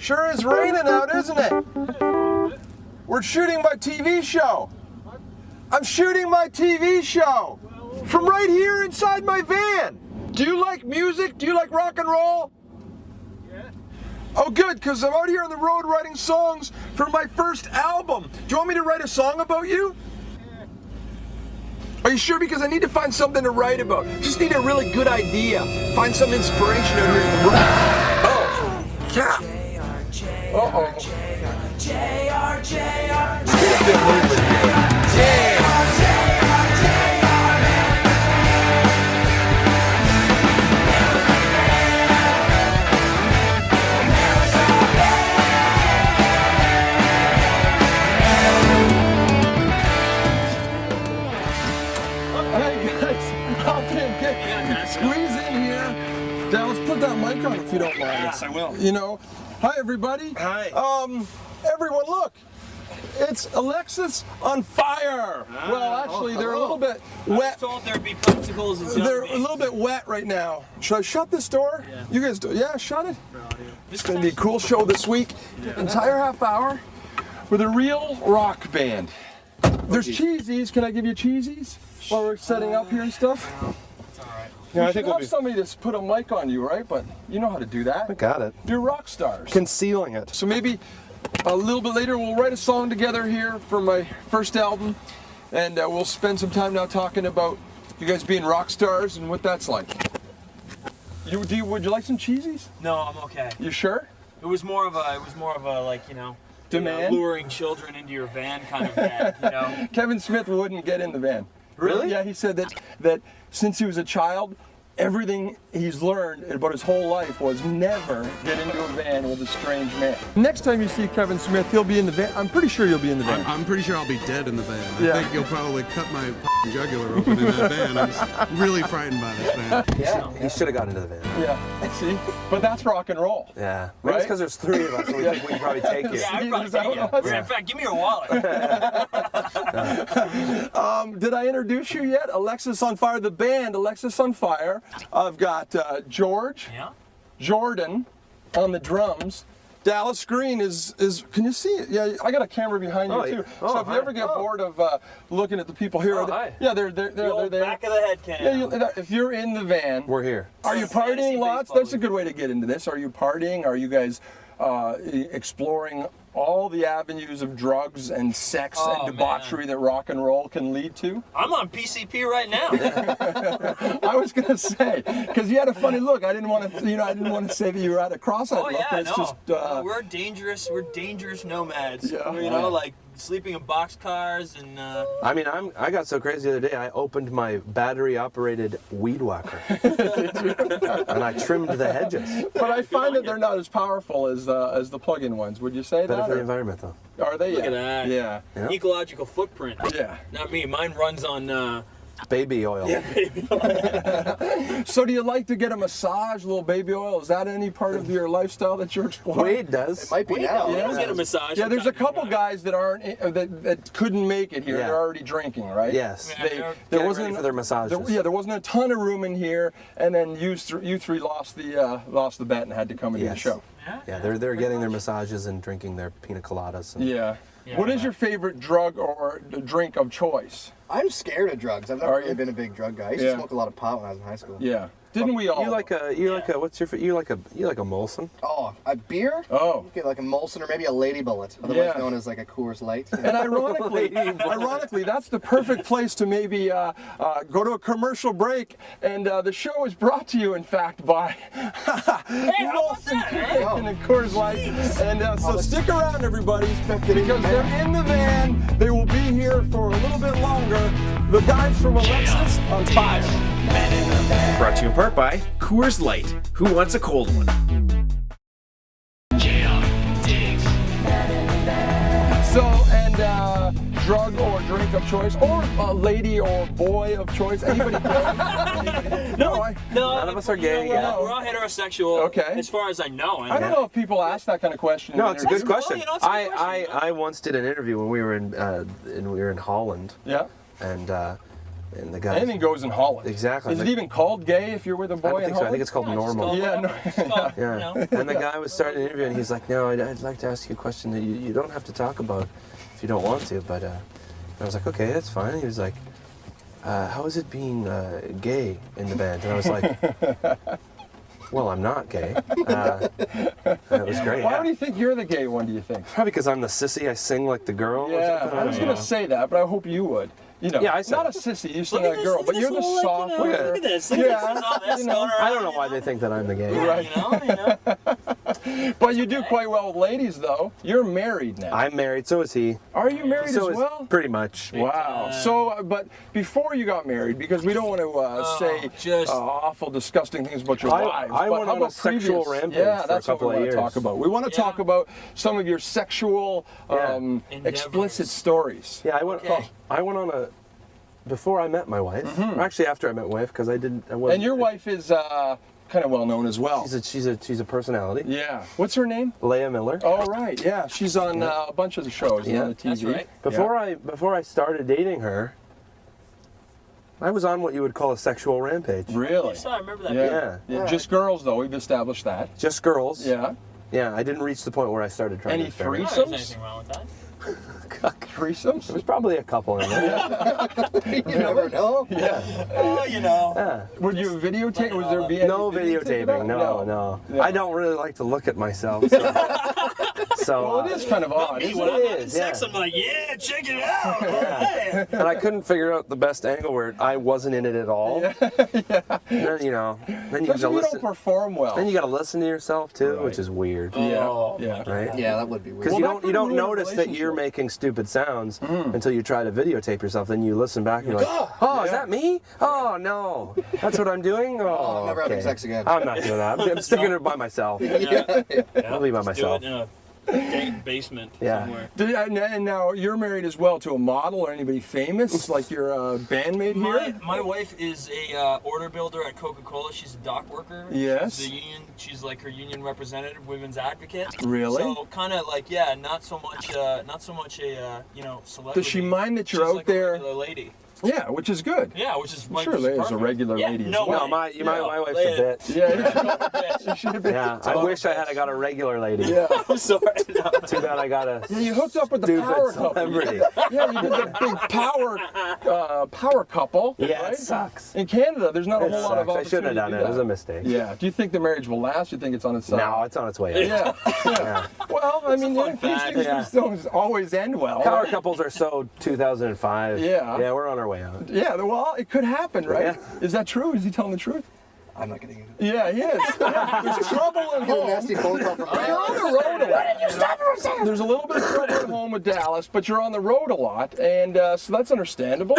Sure is raining out, isn't it? We're shooting my TV show. I'm shooting my TV show from right here inside my van. Do you like music? Do you like rock and roll? Yeah. Oh, good, because I'm out here on the road writing songs for my first album. Do you want me to write a song about you? Yeah. Are you sure? Because I need to find something to write about. Just need a really good idea. Find some inspiration out here. Oh, yeah. Uh-oh. Squeeze in here. Dallas, put that mic on if you don't mind. Yes, I will. You know, hi everybody. Hi. Everyone, look. It's Alexisonfire. Well, actually, they're a little bit wet. I was told there'd be popsicles and They're a little bit wet right now. Should I shut this door? Yeah. You guys do? Yeah, shut it. It's going to be a cool show this week. Yeah. Entire half hour with a real rock band. There's cheesies. Can I give you cheesies while we're setting up here and stuff? That's all right. Yeah, I think we'll have somebody to put a mic on you, right? But you know how to do that. I got it. You're rock stars. Concealing it. So maybe a little bit later we'll write a song together here for my first album, and we'll spend some time now talking about you guys being rock stars and what that's like. Would you like some cheesies? No, I'm okay. You sure? It was more of a like, you know, Demand? luring children into your van kind of ad, you know. Kevin Smith wouldn't get in the van. Really? Yeah, he said that since he was a child, everything he's learned about his whole life was never get into a van with a strange man. Next time you see Kevin Smith, he'll be in the van. I'm pretty sure you'll be in the van. I'm pretty sure I'll be dead in the van. Yeah. I think you'll probably cut my jugular open in that van. I'm just really frightened by this van. Yeah, he should have got into the van. Yeah, see? But that's rock and roll. Yeah. Right? Maybe it's because there's three of us, so we think we can probably take you. Yeah, I'd probably Is that take what it you. was? In fact, give me your wallet. Did I introduce you yet? Alexisonfire, the band Alexisonfire. I've got George, Yeah. Jordan on the drums. Dallas Green is can you see it? Yeah, I got a camera behind you too. So if you ever get bored of looking at the people here, hi. yeah, they're there. Back of the head cam. Yeah, if you're in the van, We're here. are you partying Fantasy lots? baseball That's a good way to get into this. Are you partying? Are you guys exploring all the avenues of drugs and sex and debauchery that rock and roll can lead to? I'm on PCP right now. I was gonna say, because you had a funny look. I didn't want to say that you were at a cross-eyed Oh look. yeah, It's no. just, We're dangerous nomads. Yeah. You know, like sleeping in boxcars and. I mean, I got so crazy the other day, I opened my battery-operated weed whacker. And I trimmed the hedges. but I find that they're not as powerful as the plug-in ones. Would you say Better that? for the or- environment, though. Are they? Look at that. Yeah. Yeah. Ecological footprint. Yeah. Not me. Mine runs on. Baby oil. So do you like to get a massage, a little baby oil? Is that any part of your lifestyle that you're exploring? Wade does. Might be now. We Yeah. don't get a massage. Yeah, there's a from time to couple time. guys that aren't that couldn't make it here. Yeah. They're already drinking, right? Yes. Yeah, There Getting wasn't ready for their massages. There wasn't a ton of room in here, and then you three lost the bet and had to come into the Yes. show. Yeah, they're getting their massages and drinking their pina coladas. And Yeah. Yeah, What is right. your favorite drug or drink of choice? I'm scared of drugs. I've Are never you? really been a big drug guy. I used Yeah. to smoke a lot of pot when I was in high school. Yeah. Didn't we all? You like a what's your you like a Molson? Oh, a beer? Oh. Get like a Molson or maybe a Lady Bullet, otherwise Yeah. known as like a Coors Light. And ironically, that's the perfect place to maybe go to a commercial break. And the show is brought to you, in fact, by Molson Bacon and Coors Light. And so stick around, everybody, because they're in the van. They will be here for a little bit longer. The guys from Alexisonfire. Brought to you in part by Coors Light. Who wants a cold one? So, and drug or drink of choice, or a lady or boy of choice. Anybody? No, None of us are gay We're yet. all heterosexual. Okay. As far as I know. I don't know if people ask that kind of question. No, in it's a good interviews. question. you know, it's a good question, I once did an interview when we were in Holland, Yeah. and And the guy. Anything goes in Holland. Exactly. Is it even called gay if you're with a I boy don't in think so. I Holland? think it's called normal. Yeah, no. Yeah. And the guy was starting the interview, and he's like, "No, I'd like to ask you a question that you don't have to talk about if you don't want to." But I was like, "Okay, that's fine." He was like, "How is it being gay in the band?" And I was like, "Well, I'm not gay." It was great. Why do you think you're the gay one, do you think? Probably because I'm the sissy. I sing like the girl. or Yeah, something. I was going to say that, but I hope you would. You know, Yeah, I said not a it. sissy, you sing Look like at a girl, this, but look you're at the this little, soft look at this. Look at this. All this you know, going around, I don't know why they think that I'm the gay. Right. You know. But you do quite well with ladies, though. You're married now. I'm married, so is he. Are you married So as is well? pretty much. Wow. So, but before you got married, because we don't want to say just- awful, disgusting things about your I wives. went but how on a about sexual previous? rampage Yeah, for a that's what couple we of want to years. talk about. We want to talk about some of your sexual, explicit stories. Yeah, Okay. I went on a. Before I met my wife, or actually after I met my wife, because I wasn't. And your wife is kind of well known as well. She's a personality. Yeah. What's her name? Leah Miller. Oh, right. Yeah, she's on a bunch of the shows and on the TV. That's right. Before I started dating her, I was on what you would call a sexual rampage. Really? So I remember that. Yeah. Yeah. Yeah. Just girls, though. We've established that. Just girls. Yeah. Yeah, I didn't reach the point where I started trying Any to experiment. I don't think there's anything wrong with that. Threesomes? There's probably a couple in there. You never know. Oh, you know. Yeah. Would you videotape? Was there any No videotaping. No. I don't really like to look at myself. So, Well, it is kind of odd, Me, isn't when it? I'm having is, sex, yeah. I'm like, yeah, check it out. All right. and I couldn't figure out the best angle where I wasn't in it at all. Then, you know, then you Especially gotta if you don't listen. perform well. Then you gotta listen to yourself too, Right. which is weird. Oh, yeah. Right? Yeah, that would be weird. Because Well, you that don't could ruin a notice that you're relationship. making stupid sounds until you try to videotape yourself. Then you listen back and you're like, oh, is that me? Oh no, that's what I'm doing. Oh, I'm never having okay. sex again. I'm not doing that. I'm sticking it by myself. Yeah. I'll be by Just myself. Do it in a dank basement Yeah. somewhere. And now you're married as well to a model or anybody famous, like your bandmate here? My wife is a order builder at Coca-Cola. She's a dock worker. Yes. She's a union. She's like her union representative, women's advocate. Really? So kind of like not so much a celebrity. Does she mind that you're She's out like there? A regular lady. Yeah, which is good. Yeah, which is Sure, Leia's a regular lady as No, well. No, my wife's Leia- a bitch. Yeah, you should have been. Yeah, I wish I had got a regular lady. Yeah. I'm sorry. No. Too bad I got a Yeah, you hooked up with the stupid power couple. celebrity. Yeah, you did the big power couple. Yeah, right? it sucks. In Canada, there's not a It whole lot of sucks. I shouldn't opportunity have done to it. do It was a that. mistake. Yeah. Do you think the marriage will last? Do you think it's on its side? No, it's on its way. Yeah. Yeah. Well, I mean, fun these fact. things Yeah. just don't always end well. Power couples are so 2005. Yeah. Yeah, we're on our way out. Yeah, well, it could happen, right? Yeah. Is that true? Is he telling the truth? I'm not getting into it. Yeah, he is. There's trouble at Get a home. nasty phone call from You're on the road a lot. There's a little bit of trouble at home with Dallas, but you're on the road a lot, and so that's understandable.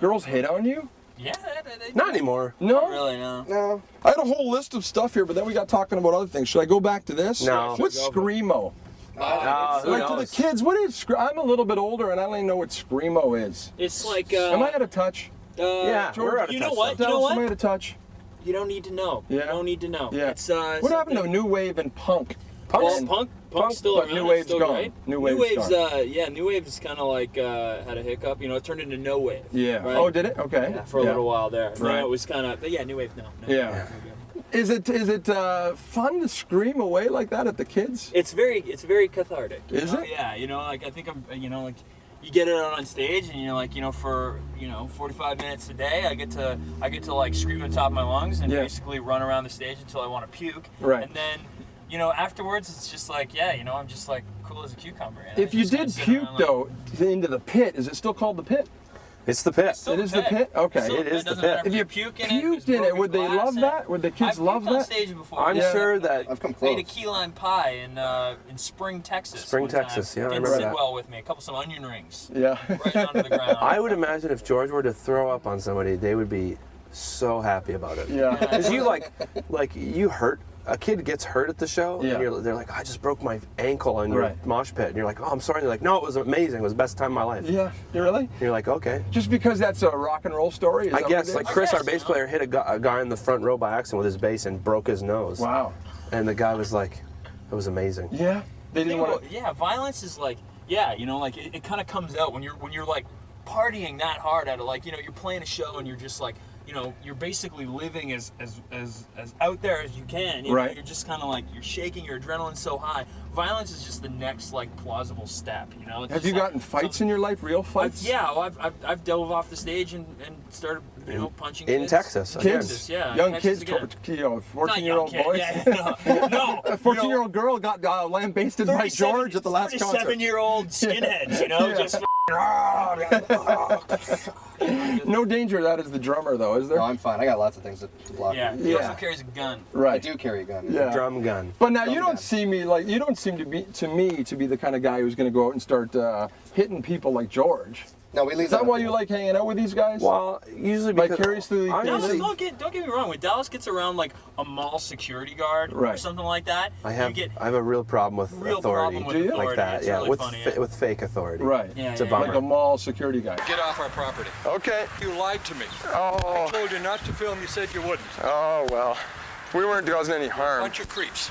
Girls hit on you? Yeah, they Not anymore. No? really no. No. I had a whole list of stuff here, but then we got talking about other things. Should I go back to this? No. What's Screamo? Who Like to the knows? kids, what is I'm a little bit older, and I don't even know what Screamo is. It's like Am I out of touch? Yeah, George, we're out of you know touch what? now. You know Dallas, am I what? out of touch? You don't need to know. Yeah. You don't need to know. Yeah. It's What happened to New Wave and Punk? Well, Punk's still but around. New it's Wave's still gone. great. New New Wave's Wave's New Wave's kind of like had a hiccup. You know, it turned into No Wave. Yeah. Right? Oh, did it? Okay. Yeah, for a little while there. Right. No, it was kind of, but yeah, New Wave. No. Yeah. Is it fun to scream away like that at the kids? It's very cathartic. you Is know? it? Yeah. You know, like I think like you get it out on stage, and you're like, for 45 minutes a day, I get to like scream at the top of my lungs and Yeah. basically run around the stage until I want to puke. Right. And then, afterwards, it's just like, I'm just like cool as a cucumber. And If I you just kinda did sit puke around, like, though into the pit, is it still called the pit? It's the pit. Still It is the pit? Okay. Still It is the doesn't pit. matter If you puke in puked it, in it, would they love that? Would the kids I've love puked on that? stage before. I'm Yeah. sure that I've come Made close. a key lime pie in Spring, Texas. Spring, one time. Texas, yeah, I Didn't remember sit that. well with me. Some onion rings. Yeah. Right onto the ground. I would imagine if George were to throw up on somebody, they would be so happy about it. Yeah. Because you you hurt. A kid gets hurt at the show, Yeah. and they're like, I just broke my ankle on your Right. mosh pit. And you're like, oh, I'm sorry. And they're like, no, it was amazing. It was the best time of my life. Yeah. You really? And you're like, okay. Just because that's a rock and roll story? Is I that guess, what it like is? Chris, I our guess, bass player, hit a guy in the front row by accident with his bass and broke his nose. Wow. And the guy was like, it was amazing. Yeah. They didn't want to. Violence is like, it kind of comes out when you're like partying that hard at it. Like, you know, you're playing a show and you're just like, you know, you're basically living as out there as you can. You know, Right. you're just kind of like, you're shaking, your adrenaline's so high. Violence is just the next, like, plausible step, you know? It's Have just you like gotten fights something- in your life, real fights? Yeah, well, I've dove off the stage and started, you know, punching in kids. Texas, In again. Texas, yeah. Young Texas kids, again. you know, Not 14-year-old young boys. kid, yeah, no. A 14-year-old girl got lambasted by George at the last concert. 37-year-old skinheads, you know, Yeah. just. No danger of that as the drummer, though, is there? No, I'm fine. I got lots of things to block. Yeah, he Yeah. also carries a gun. I Right. do carry a gun. Yeah. Drum gun. But now you Drum don't gun. see me like you don't seem to be the kind of guy who's going to go out and start hitting people like George. No, we leave Is that up why to you you. like hanging out with these guys? Well, usually because Vicariously I Dallas, usually- don't get me wrong. When Dallas gets around like a mall security guard or Right. something like that, I you have get a real problem with real authority, problem with Do you? authority. like that. It's Yeah, really with funny. with fake authority. Right. Yeah, It's a yeah, bummer. Like a mall security guy. Get off our property. Okay. You lied to me. Oh. I told you not to film. You said you wouldn't. Oh well. We weren't causing any harm. Bunch of creeps.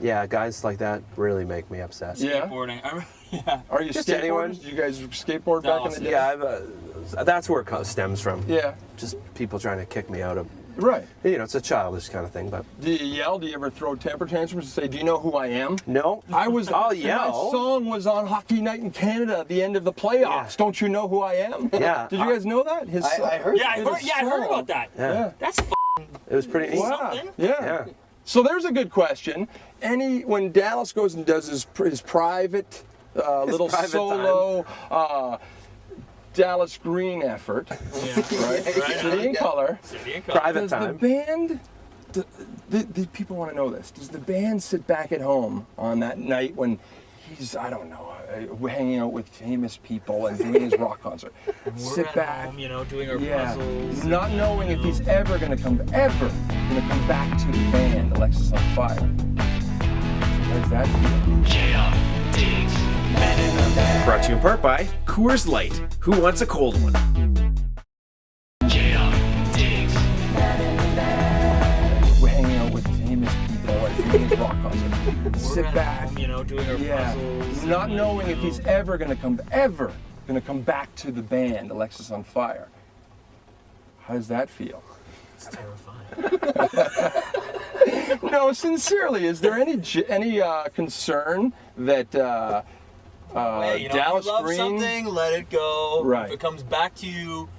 Yeah, guys like that really make me upset. Yeah. Skateboarding. Yeah. Are you Just skateboarders? anyone. Did you guys skateboard back in the day? Yeah, that's where it stems from. Yeah. Just people trying to kick me out of. Right. You know, it's a childish kind of thing, but Do you yell? Do you ever throw temper tantrums and say, "Do you know who I am?" no. My I'll yell. song was on Hockey Night in Canada at the end of the playoffs. Yeah. Don't you know who I am? Yeah. Did you guys know that? His song- I heard. Yeah, I It heard, is I heard so- about that. Yeah. That's It was pretty neat. Wow. something. Yeah. Yeah. So there's a good question. When Dallas goes and does his private little private solo Dallas Green effort, right? City in Color. City and Color. Private Does time. the band? The people want to know this. Does the band sit back at home on that night when he's, I don't know, hanging out with famous people and doing his rock concert? We're Sit at back. home, you know, doing our Yeah, puzzles. not knowing if he's ever gonna come back to the band Alexisonfire. How does that feel? Brought to you in part by Coors Light. Who wants a cold one? We're hanging out with famous people and doing his rock concert. We're Sit at back. home, you know, doing our puzzles. Not knowing if he's ever gonna come back to the band Alexisonfire. How does that feel? It's terrifying. No, sincerely, is there any concern that Hey, you know, Dallas if you love Green? something, let it go. Right. If it comes back to you,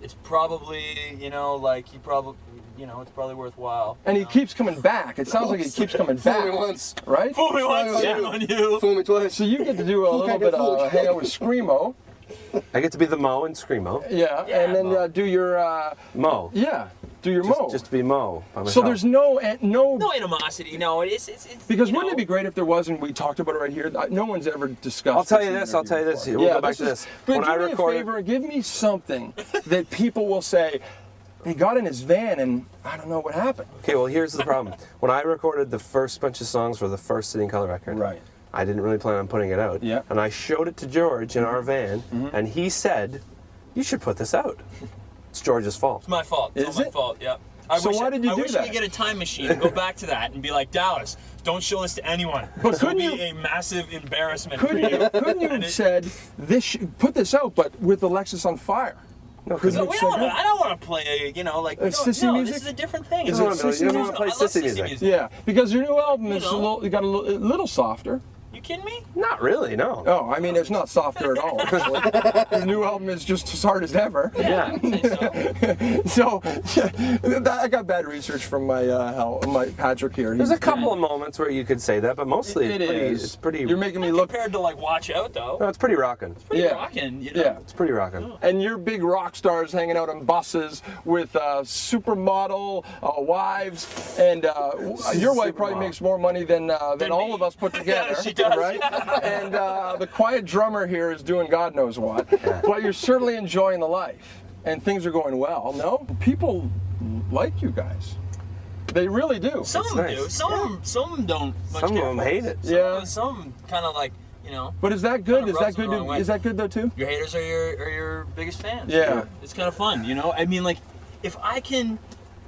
it's probably, you know, like it's probably worthwhile. And he keeps coming back. It sounds like he keeps coming Fool me back, once. right? Fool me once, Yeah. shame on you. Fool me twice. So you get to do a Fool little kind bit of fool. of hang out with Screamo, I get to be the Mo and Screamo. yeah, Yeah, and then Mo. do your Mo. do your Mo. Just to be Mo by myself. So there's no No animosity. No, it's because you wouldn't know, it be great if there was, and we talked about it right here? No one's ever discussed. I'll tell this you in this. an I'll tell you interview this. before. We'll Yeah, go back to is- this. But When do I me recorded, a favor, give me something that people will say. He got in his van and I don't know what happened. okay, well here's the problem. When I recorded the first bunch of songs for the first City in Color record, Right. I didn't really plan on putting it out. Yeah. And I showed it to George in our van, and he said, "You should put this out." It's George's fault. It's my fault. It's Is all my it? fault. Yeah. So why did you I do wish that? I could get a time machine and go back to that and be like, Dallas, don't show this to anyone. But This will couldn't be you- a massive embarrassment for Couldn't you. you, couldn't you And have it- said put this out, but with Alexisonfire? No, Couldn't No, you we have don't said wanna, that? I don't want to play, you know, like, Sissy no, music? this is a different thing. Is You it don't wanna- sissy you don't music? wanna play I love sissy music. Yeah, because your new album You is know. got a little softer. You kidding me? Not really, no. Oh, I mean, it's not softer at all. Your new album is just as hard as ever. Yeah. I'd say so. So, I got bad research from my Patrick here. There's a couple of moments where you could say that, but mostly it's pretty. You're making me look. Compared to, like, Watch Out, though. No, it's pretty rocking. Pretty Yeah. rocking, you know? Yeah. It's pretty rocking. And you're big rock stars hanging out on buses with supermodel wives, and your wife probably Supermodel. makes more money than all me. of us put together. Yeah, she does. Right? And the quiet drummer here is doing God knows what. But you're certainly enjoying the life, and things are going well. No, people like you guys. They really do. Some It's of them nice. do. Some of them don't much Some of care them for hate us. it. Yeah. Some kind of like, you know, But is that good? Kinda Is rubs that them good? the wrong way. Is that good though too? your haters are your biggest fans. Yeah. It's kind of fun, you know? I mean, like, if I can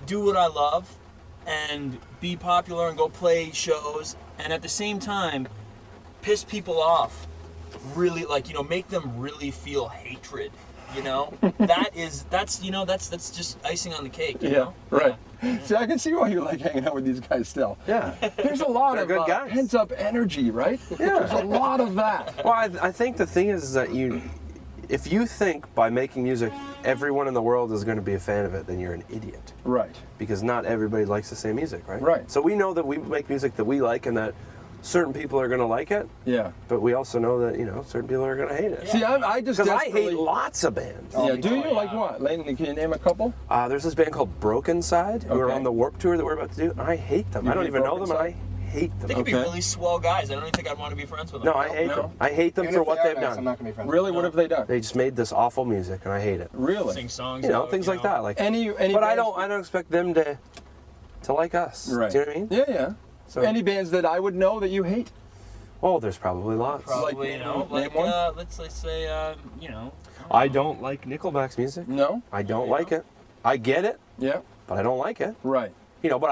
do what I love and be popular and go play shows and at the same time piss people off, really, like, you know, make them really feel hatred you know, that's just icing on the cake. You know? Right. See, I can see why you like hanging out with these guys still. Yeah. There's a lot They're of good guys. pent-up energy, right? Yeah. There's a lot of that. Well, I think the thing is that if you think by making music everyone in the world is going to be a fan of it, then you're an idiot. Right. Because not everybody likes the same music, right? Right. So we know that we make music that we like and that certain people are going to like it, Yeah. but we also know that, certain people are going to hate it. See, I just Because I hate desperately- lots of bands. Yeah, do you? Like what? Layton, can you name a couple? There's this band called Broken Side who are Okay. on the Warped Tour that we're about to do, and I hate them. You I don't hate even know Broken them, and I Side? hate them. They could be Okay. really swell guys. I don't even think I'd want to be friends with them. No, I hate No. them. I hate them Even for if what they are they've nice, I'm done. not gonna be friends. Really? What have they done? They just made this awful music, and I hate it. Really? Sing songs. Things like that. Like, Any but I bands- don't expect them to like us. Right. Do you know what I mean? Yeah, yeah. So- Any bands that I would know that you hate? Oh, there's probably lots. Probably, name like one? let's say, I don't like Nickelback's music. No? I don't like it. I get it, Yeah. but I don't like it. Right. But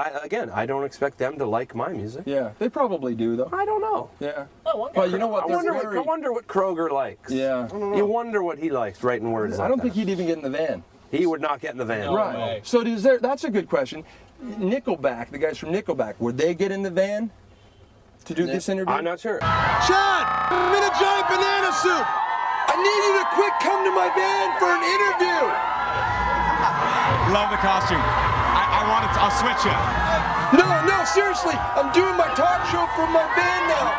I don't expect them to like my music. Yeah. They probably do, though. I don't know. Yeah. Oh, one But you know what? I There's wonder what Kroger likes. Yeah. You wonder what he likes writing words I like don't that. think he'd even get in the van. He would not get in the van. No. Right. way. So that's a good question. Nickelback, the guys from Nickelback, would they get in the van to do this interview? I'm not sure. Sean, I'm in a giant banana suit. I need you to quick come to my van for an interview. Love the costume. I'll switch you. No, seriously. I'm doing my talk show from my van now.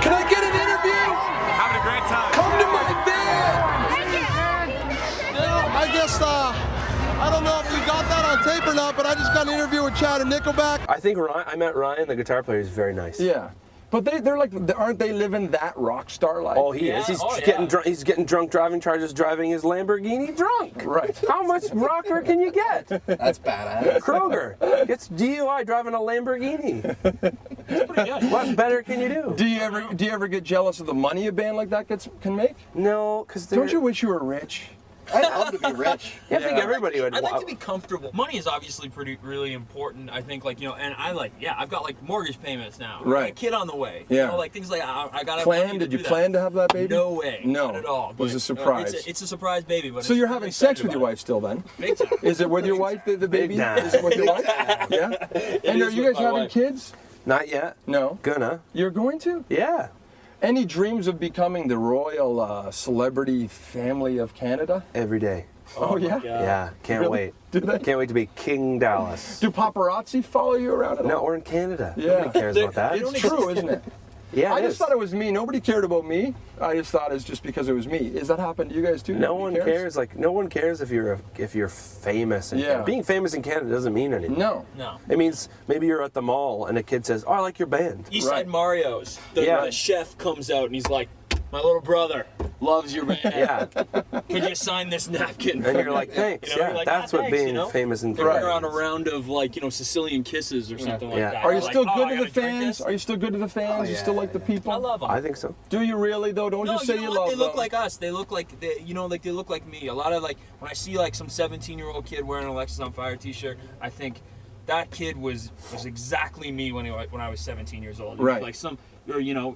Can I get an interview? Having a great time. Come to my van. I guess, I don't know if you got that on tape or not, but I just got an interview with Chad and Nickelback. I think I met Ryan, the guitar player. He's very nice. Yeah. But they're like, aren't they living that rock star life? Oh, he is. He's getting drunk. He's getting drunk driving charges, driving his Lamborghini drunk. Right. How much rocker can you get? That's badass. Kroger gets DUI driving a Lamborghini. What better can you do? Do you ever get jealous of the money a band like that can make? No, because Don't you wish you were rich? I'd love to be rich. I think everybody would. I'd like to be comfortable. Money is obviously really important. I think and I've got like mortgage payments now. I got a Right. kid on the way. Yeah. Like things like I got Did you plan to have that baby? No way. No. Not at all. It was But, a surprise. It's a surprise baby. But So you're having sex with your wife still then? Big time. Is it with your wife, the baby? time. Is it with your wife? Yeah? And are is you with guys my having wife. kids? Not yet. No. Gonna. You're going to? Yeah. Any dreams of becoming the royal celebrity family of Canada? Every day. Oh, yeah? Yeah. Can't Really? wait. Do they? Can't wait to be King Dallas. Do paparazzi follow you around at No, all? we're in Canada. Yeah. Nobody cares about that. It's true, isn't it? Yeah, I it just is. thought it was me. Nobody cared about me. I just thought it's just because it was me. Is that happened to you guys too? No Nobody one cares. Like no one cares if you're famous. In Yeah. Canada. Being famous in Canada doesn't mean anything. No. No. It means maybe you're at the mall and a kid says, "Oh, I like your band." Eastside Right. Mario's. The Yeah. chef comes out and he's like, "My little brother loves your band. Yeah. Could you sign this napkin?" And you're like, "Thanks." You know, Yeah, you're like, that's "Ah, what thanks," being you know? famous in They're Canada. on a round of Sicilian kisses or something like Yeah. that. Are you Like, still "Oh, good I to the gotta drink fans? this." Are you still good to the fans? You yeah, still like the people? I love them. I think so. Do you really though? Don't No, just say you you know what? love They look them. like us. They look like they look like me. A lot of when I see some 17-year-old kid wearing an Alexisonfire t-shirt, I think that kid was exactly me when I was 17 years old. Right. Like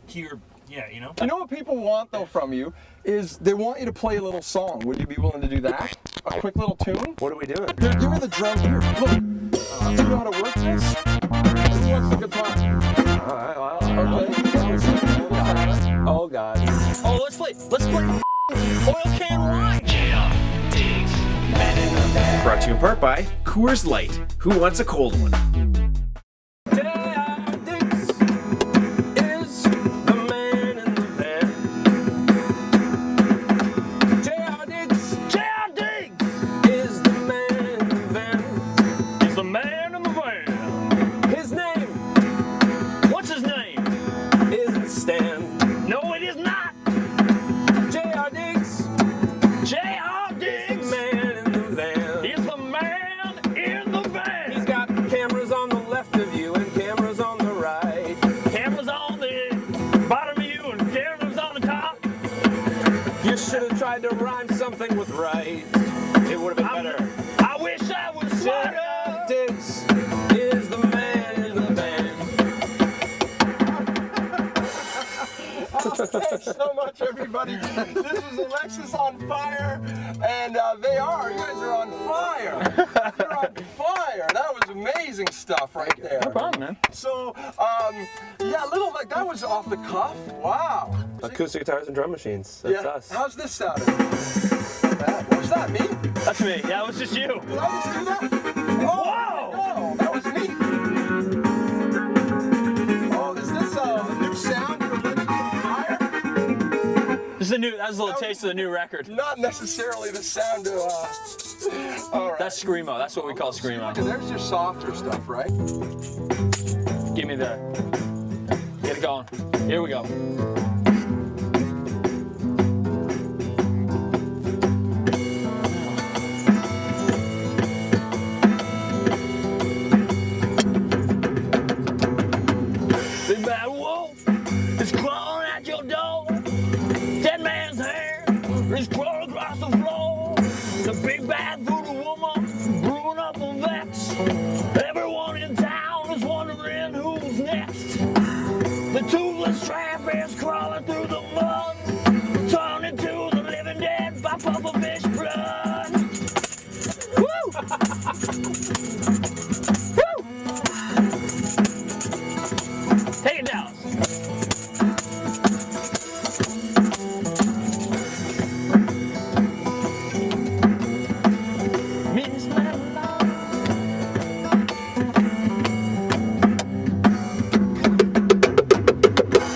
here. Yeah, You know what people want though from you is they want you to play a little song. Would you be willing to do that? A quick little tune? What are we doing? Here, give me the drum here. Look. Do you know how to work this? Who wants the guitar? All right, well, Okay. oh God. Oh, let's play Oil Can Rhyme. Brought to you in part by Coors Light. Who wants a cold one? His name. What's his name? Isn't Stan. No, it is not. J.R. Diggs. J.R. Diggs. Man in the van. He's the man in the van. He's got cameras on the left of you and cameras on the right. Cameras on the bottom of you and cameras on the top. You should have tried to rhyme something with right. It would have been better. I wish I was smarter. Diggs is the man in the band. Thanks so much. much, everybody. This is Alexisonfire, and you guys are on fire. You're on fire. That was amazing stuff right there. No problem, man. So, yeah, little like that was off the cuff. Wow. Acoustic guitars and drum machines. That's us. How's this sounding? Was that me? That's me. Yeah, it was just you. Did I just do that? Oh, no, that was me. Oh, is this a new sound for Alexisonfire? That was a little taste of the new record. Not necessarily the sound of, all right. That's screamo. That's what we call screamo. Okay, there's your softer stuff, right? Give me the. Get it going. Here we go. Big bad wolf is crawling at your door. Dead man's hair is crawling across the floor. The big bad voodoo woman brewing up a vex. Everyone in town is wondering who's next. The toothless tramp is crawling through the mud, turning to the living dead by pufferfish blood. Woo! Woo! Take it down. Meetings man alive.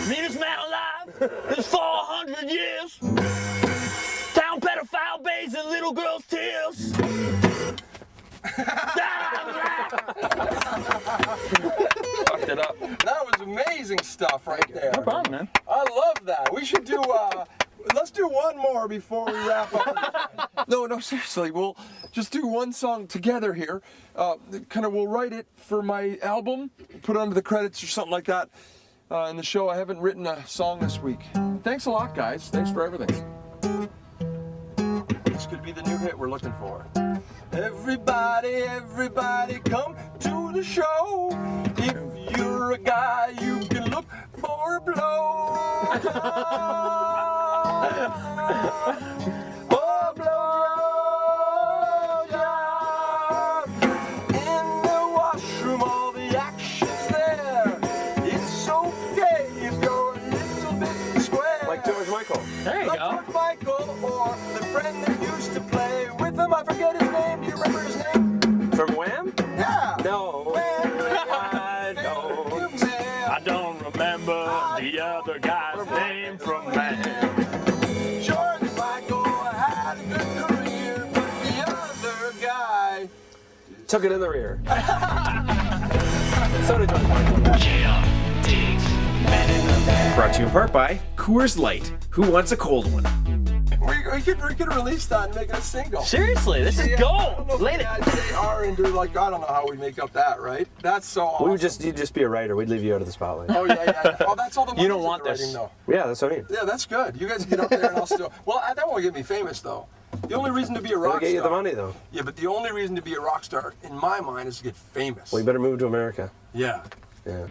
Meanest man alive is 400 years. Town pedophile bathes in little girls' tears. Fucked it up. That was amazing stuff right there. No problem, man. I love that. We should do, let's do one more before we wrap up. No, seriously, we'll just do one song together here. We'll write it for my album, put it under the credits or something like that in the show. I haven't written a song this week. Thanks a lot, guys. Thanks for everything. This could be the new hit we're looking for. Everybody come to the show. If you're a guy, you can look for a blow. A blow job. In the washroom, all the action's there. It's okay if you're a little bit square. Like George Michael. There you Like go. George Michael or the friend that used to play with him. I forget his name. Do you remember his name? From Wham? Yeah. No. I don't remember the other guy's name from Wham. George Michael had a good career, but the other guy Took it in the rear. So did George Michael. Brought to you in part by Coors Light. Who wants a cold one? we could release that and make it a single. Seriously, this is I gold. don't know if Later. we add JR into I don't know how we make up that, right? That's so awesome. You'd just be a writer. We'd leave you out of the spotlight. Oh yeah. Oh, that's all the You don't money want you're this. writing, though. Yeah, that's what I mean. Yeah, that's good. You guys get up there and I'll still. Well, that won't get me famous though. The only reason to be a rock They'll get you star. the money though. Yeah, but the only reason to be a rock star, in my mind, is to get famous. Well, you better move to America. Yeah. Yeah.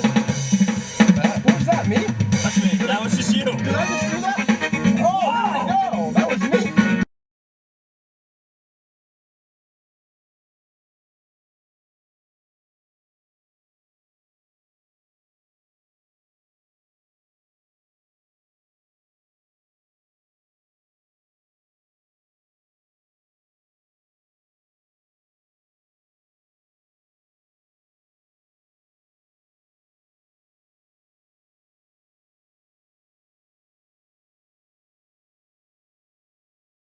Was that me? That's me. That was just you. Did I just